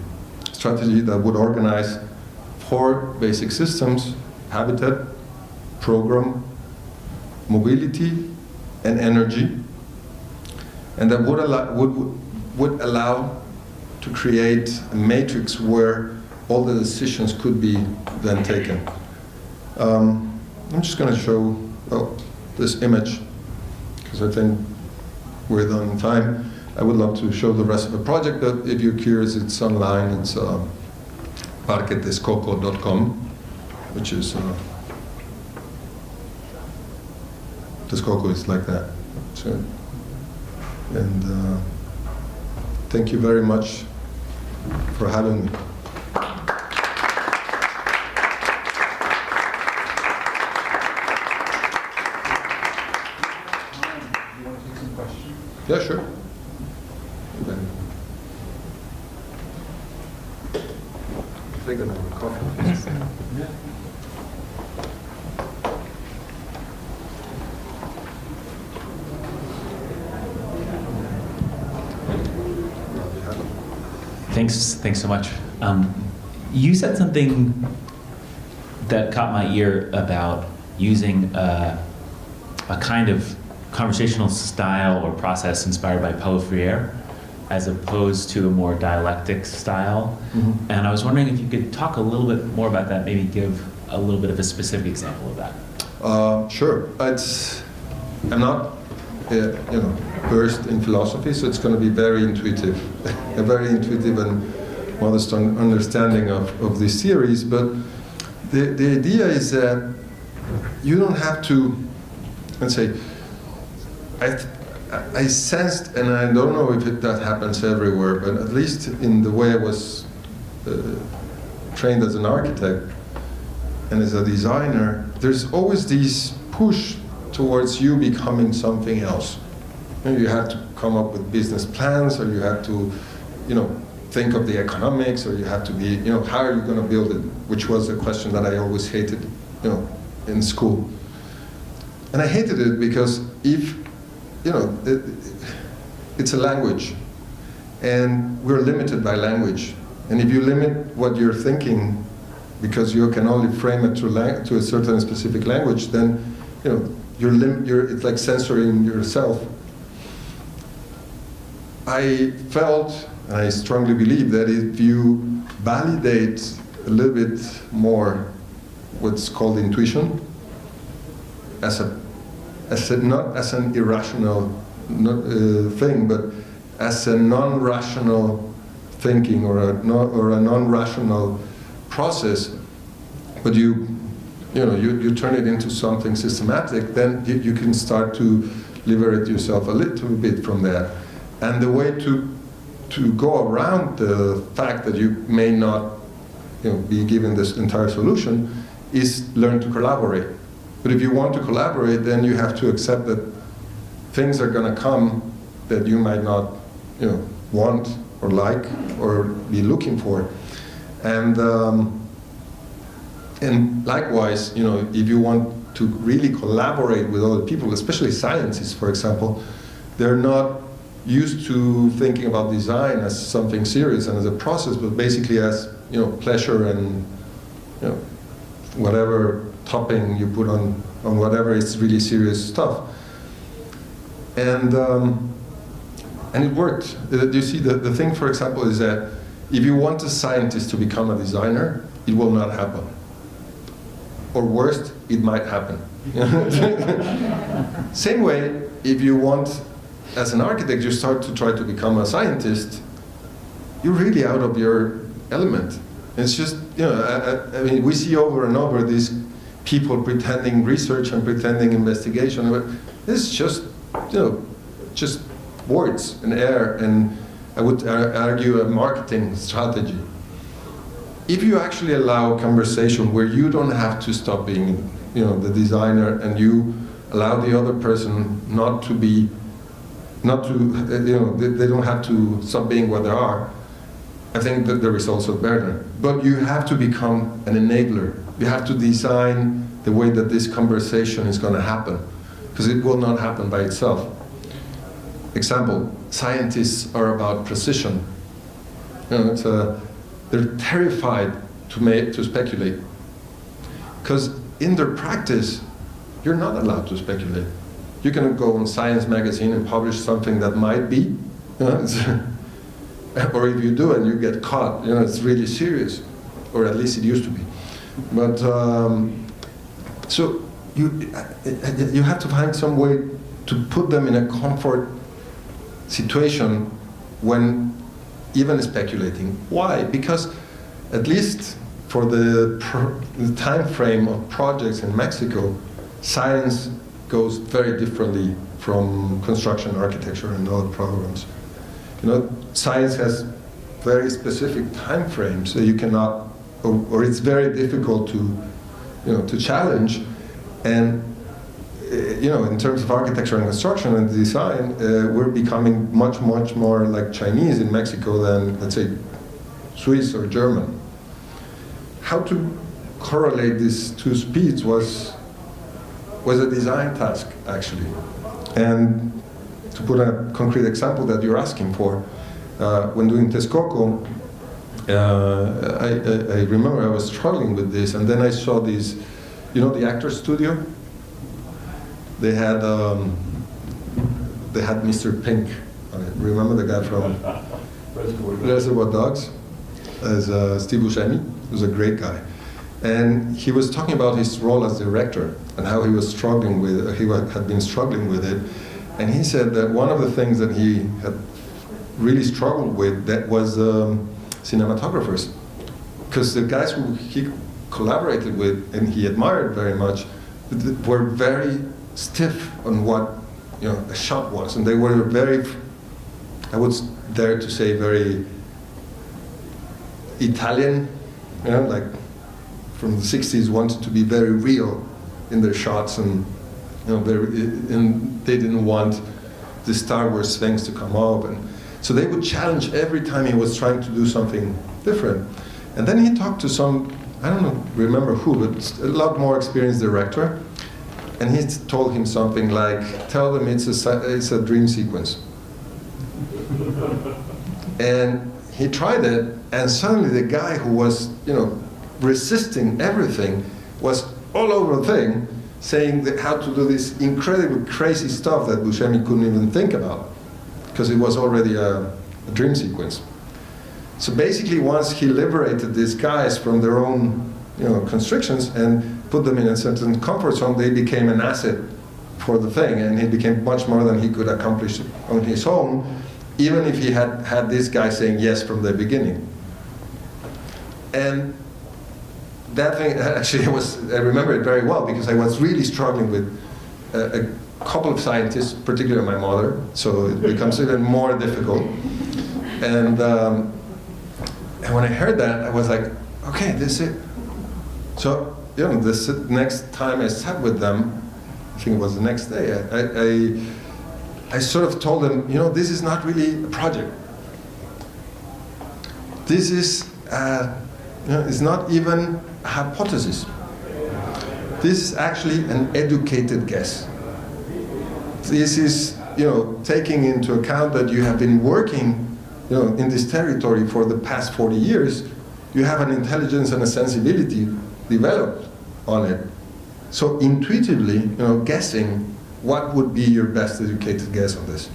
that would organize 4 basic systems: habitat, program, mobility, and energy, and that would allow to create a matrix where all the decisions could be then taken. I'm just going to show this image, because I think we're done in time. I would love to show the rest of the project, but if you're curious, it's online. It's parquetexcoco.com, which is Texcoco is like that. So And thank you very much for having me. You want to take some questions? Yeah, sure. Take another coffee, please. Yeah. Thanks so much. You said something that caught my ear about using a kind of conversational style or process inspired by Paulo Freire as opposed to a more dialectic style. Mm-hmm. And I was wondering if you could talk a little bit more about that, maybe give a little bit of a specific example of that. Sure. I'm not, versed in philosophy, so it's going to be very intuitive, a very intuitive and modest understanding of this series. But the idea is that you don't have to, let's say, I sensed, and I don't know if that happens everywhere, but at least in the way I was trained as an architect and as a designer, there's always this push towards you becoming something else. You have to come up with business plans, or you have to, think of the economics, or you have to be, how are you going to build it? Which was a question that I always hated, in school. And I hated it because it's a language, and we're limited by language. And if you limit what you're thinking because you can only frame it to a certain specific language, then it's like censoring yourself. I felt, and I strongly believe, that if you validate a little bit more what's called intuition, not as an irrational thing, but as a non-rational thinking or a non-rational process, but you turn it into something systematic, then you can start to liberate yourself a little bit from that. And the way to go around the fact that you may not be given this entire solution is learn to collaborate. But if you want to collaborate, then you have to accept that things are going to come that you might not want or like or be looking for. And likewise, if you want to really collaborate with other people, especially scientists, for example, they're not used to thinking about design as something serious and as a process, but basically as pleasure and whatever topping you put on whatever is really serious stuff. And it worked. You see, the thing, for example, is that if you want a scientist to become a designer, it will not happen. Or worst, it might happen. Same way, if you want, as an architect, you start to try to become a scientist, you're really out of your element. It's just, I mean, we see over and over these people pretending research and pretending investigation, but it's just, just words and air, and I would argue a marketing strategy. If you actually allow conversation where you don't have to stop being, the designer, and you allow the other person they don't have to stop being what they are, I think that the results are better. But you have to become an enabler. You have to design the way that this conversation is going to happen, because it will not happen by itself. Example, scientists are about precision. They're terrified to speculate, because in their practice, you're not allowed to speculate. You can go on Science magazine and publish something that might be, or if you do and you get caught, it's really serious, or at least it used to be. But so you have to find some way to put them in a comfort situation when even speculating. Why? Because at least for the time frame of projects in Mexico, science goes very differently from construction, architecture, and other programs. You know, science has very specific time frames, so you cannot, or it's very difficult to, you know, to challenge. And you know, in terms of architecture and construction and design, we're becoming much more like Chinese in Mexico than, let's say, Swiss or German. How to correlate these two speeds was a design task, actually. And to put a concrete example that you're asking for, when doing Texcoco, I remember I was struggling with this, and then I saw these, you know, the actor studio. They had Mr. Pink on it. Remember the guy from Reservoir Dogs? As Steve Buscemi, who was a great guy. And he was talking about his role as director and how he was struggling with, had been struggling with it. And he said that one of the things that he had really struggled with that was cinematographers. Because the guys who he collaborated with and he admired very much were very stiff on what, you know, a shot was. And they were very, I would dare to say, very Italian, you know, like from the 60s, wanted to be very real in their shots, and you know, and they didn't want the Star Wars things to come up, and so they would challenge every time he was trying to do something different. And then he talked to some, I don't know, remember who, but a lot more experienced director, and he told him something like, "Tell them it's a dream sequence." And he tried it, and suddenly the guy who was, you know, resisting everything was all over the thing, saying that how to do this incredibly crazy stuff that Buscemi couldn't even think about, because it was already a dream sequence. So basically, once he liberated these guys from their own, you know, constrictions and put them in a certain comfort zone, they became an asset for the thing, and he became much more than he could accomplish on his own, even if he had this guy saying yes from the beginning. And that thing, actually, I remember it very well, because I was really struggling with a couple of scientists, particularly my mother, so it becomes even more difficult. And when I heard that, I was like, okay, this is it. So, you know, this next time I sat with them, I think it was the next day, I sort of told them, you know, this is not really a project. This is, you know, it's not even a hypothesis. This is actually an educated guess. This is, you know, taking into account that you have been working, you know, in this territory for the past 40 years. You have an intelligence and a sensibility developed on it. So intuitively, you know, guessing what would be your best educated guess on this.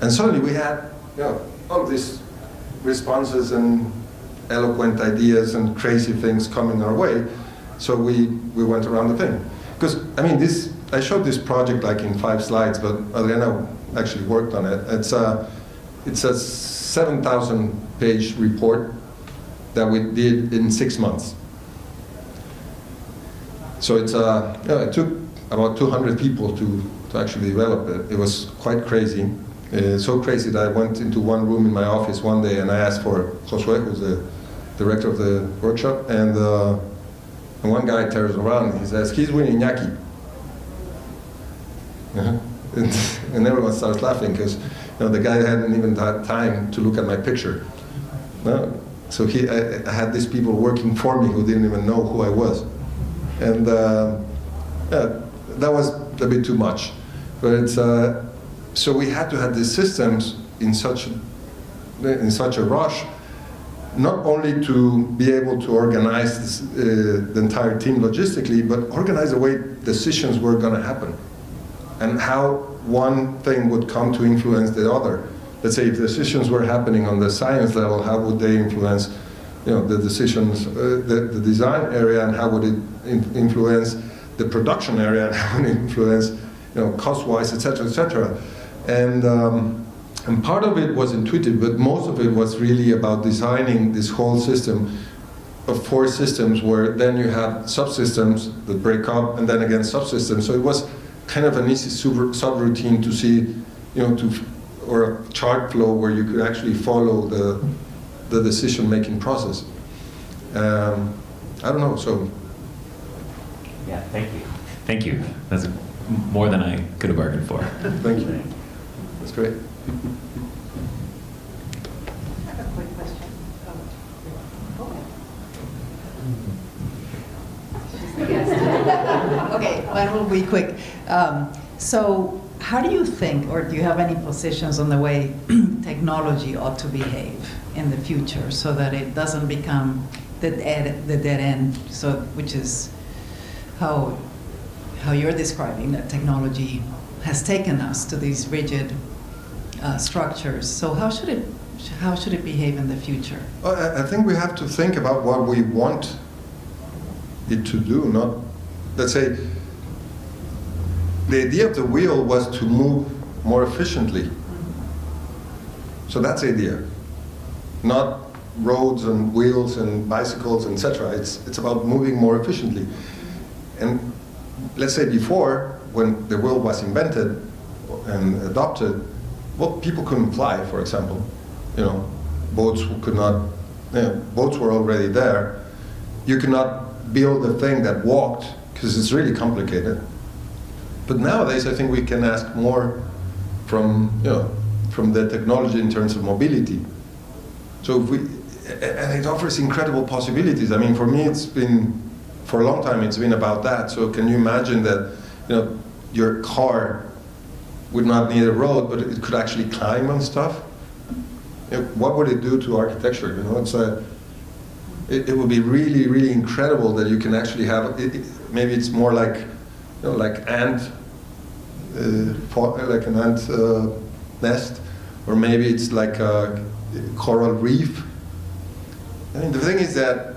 And suddenly we had, you know, all these responses and eloquent ideas and crazy things coming our way. So we went around the thing. Because, I mean, I showed this project like in 5 slides, but Adriana actually worked on it. It's a 7,000 page report that we did in 6 months. So it's, you know, it took about 200 people to actually develop it. It was quite crazy. So crazy that I went into one room in my office one day and I asked for Josue, who's the director of the workshop, and one guy turns around and he says, "He's with Iñaki." And everyone starts laughing because, you know, the guy hadn't even had time to look at my picture. No. So I had these people working for me who didn't even know who I was. And yeah, that was a bit too much. But it's, so we had to have these systems in such a rush, not only to be able to organize the entire team logistically, but organize the way decisions were going to happen and how one thing would come to influence the other. Let's say if decisions were happening on the science level, how would they influence, you know, the decisions, the design area, and how would it influence the production area, and how would it influence, you know, cost-wise, etc., etc. And part of it was intuitive, but most of it was really about designing this whole system of 4 systems, where then you have subsystems that break up, and then again subsystems. So it was kind of an easy subroutine to see, or a chart flow where you could actually follow the decision-making process. I don't know, so. Yeah, thank you. Thank you. That's more than I could have bargained for. Thank you. That's great. I have a quick question. Okay, mine will be quick. So how do you think, or do you have any positions on the way technology ought to behave in the future so that it doesn't become the dead end, so which is how you're describing that technology has taken us to these rigid structures. So how should it behave in the future? Well, I think we have to think about what we want it to do. Not, let's say, the idea of the wheel was to move more efficiently. So that's the idea. Not roads and wheels and bicycles, etc. It's about moving more efficiently. And let's say before, when the wheel was invented and adopted, well, people couldn't fly, for example. Boats could not. Boats were already there. You could not build a thing that walked because it's really complicated. But nowadays, I think we can ask more from the technology in terms of mobility. So and it offers incredible possibilities. I mean, for me, for a long time, it's been about that. So can you imagine that, your car would not need a road, but it could actually climb on stuff? What would it do to architecture? It would be really, really incredible that you can actually have. Maybe it's more like, like an ant nest, or maybe it's like a coral reef. I mean, the thing is that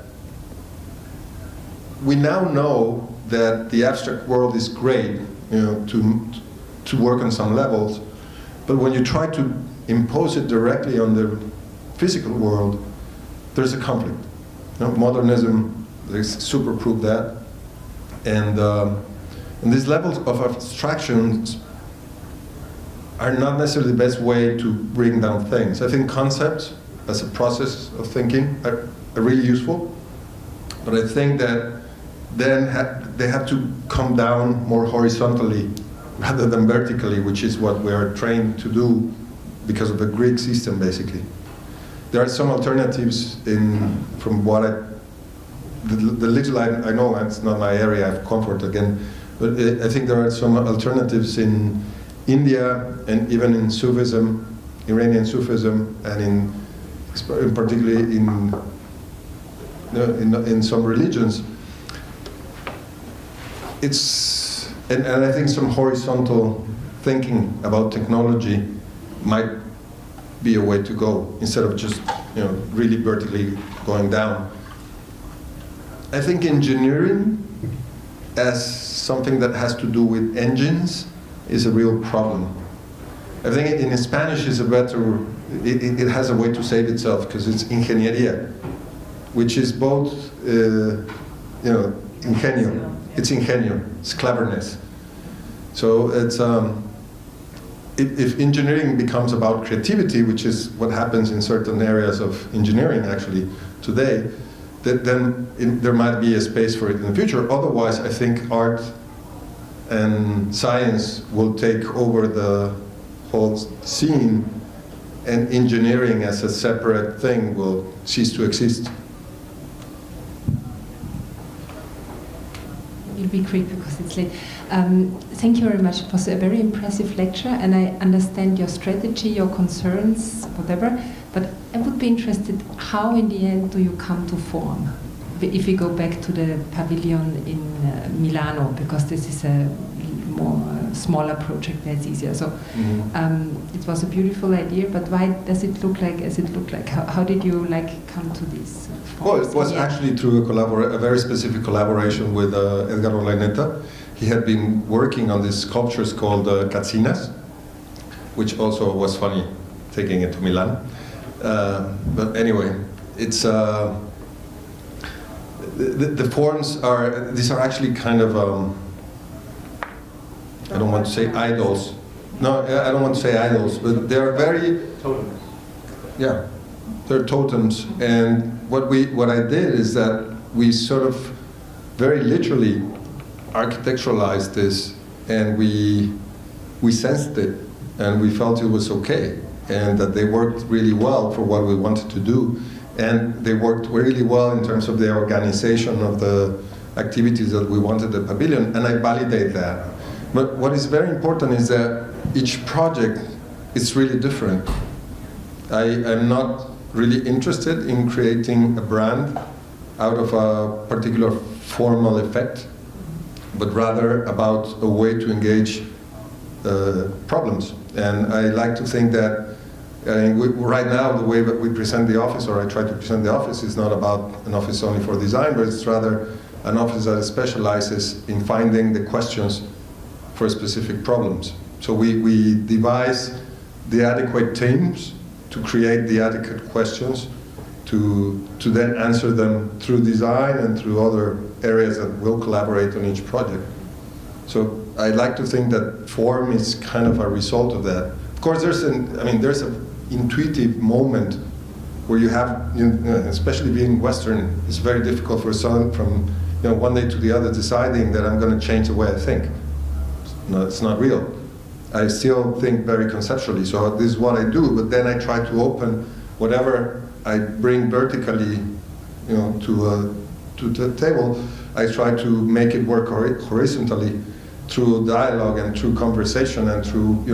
we now know that the abstract world is great, to work on some levels, but when you try to impose it directly on the physical world, there's a conflict. Modernism, they super prove that, and these levels of abstractions are not necessarily the best way to bring down things. I think concepts as a process of thinking are really useful, but I think that then they have to come down more horizontally rather than vertically, which is what we are trained to do because of the Greek system, basically. There are some alternatives from what the little I know, and it's not my area of comfort again, but I think there are some alternatives in India and even in Sufism, Iranian Sufism, and particularly in some religions. And I think some horizontal thinking about technology might be a way to go instead of just really vertically going down. I think engineering as something that has to do with engines is a real problem. I think in Spanish is a better, it has a way to save itself because it's ingeniería, which is both, ingenio. It's ingenio, it's cleverness. So it's, if engineering becomes about creativity, which is what happens in certain areas of engineering actually today, then there might be a space for it in the future. Otherwise, I think art and science will take over the whole scene, and engineering as a separate thing will cease to exist. It'll be quick because it's late. Thank you very much. It was a very impressive lecture, and I understand your strategy, your concerns, whatever. But I would be interested, how in the end do you come to form? If we go back to the pavilion in Milano, because this is a more smaller project, that's easier. So it was a beautiful idea, but why does it look like as it looked like? How did you come to this? Well, it was actually through a very specific collaboration with Edgar Olaineta. He had been working on these sculptures called Catsinas, which also was funny, taking it to Milan. But anyway, it's the forms are, these are actually kind of, I don't want to say idols. No, I don't want to say idols, but they're very, Totems. yeah, they're totems. And what I did is that we sort of very literally architecturalized this, and we sensed it, and we felt it was okay, and that they worked really well for what we wanted to do, and they worked really well in terms of the organization of the activities that we wanted the pavilion, and I validate that. But what is very important is that each project is really different. I am not really interested in creating a brand out of a particular formal effect, but rather about a way to engage problems. And I like to think that right now the way that we present the office, or I try to present the office, is not about an office only for design, but it's rather an office that specializes in finding the questions for specific problems. So we devise the adequate teams to create the adequate questions, to then answer them through design and through other areas that will collaborate on each project. So I like to think that form is kind of a result of that. Of course, there's an intuitive moment where you have, especially being Western, it's very difficult for someone from one day to the other deciding that I'm going to change the way I think. No, it's not real. I still think very conceptually, so this is what I do, but then I try to open whatever I bring vertically, to the table. I try to make it work horizontally through dialogue and through conversation and through,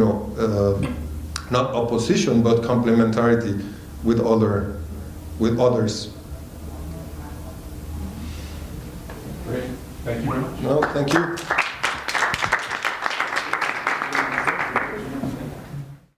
not opposition, but complementarity with others. Great. Thank you very much. No, thank you.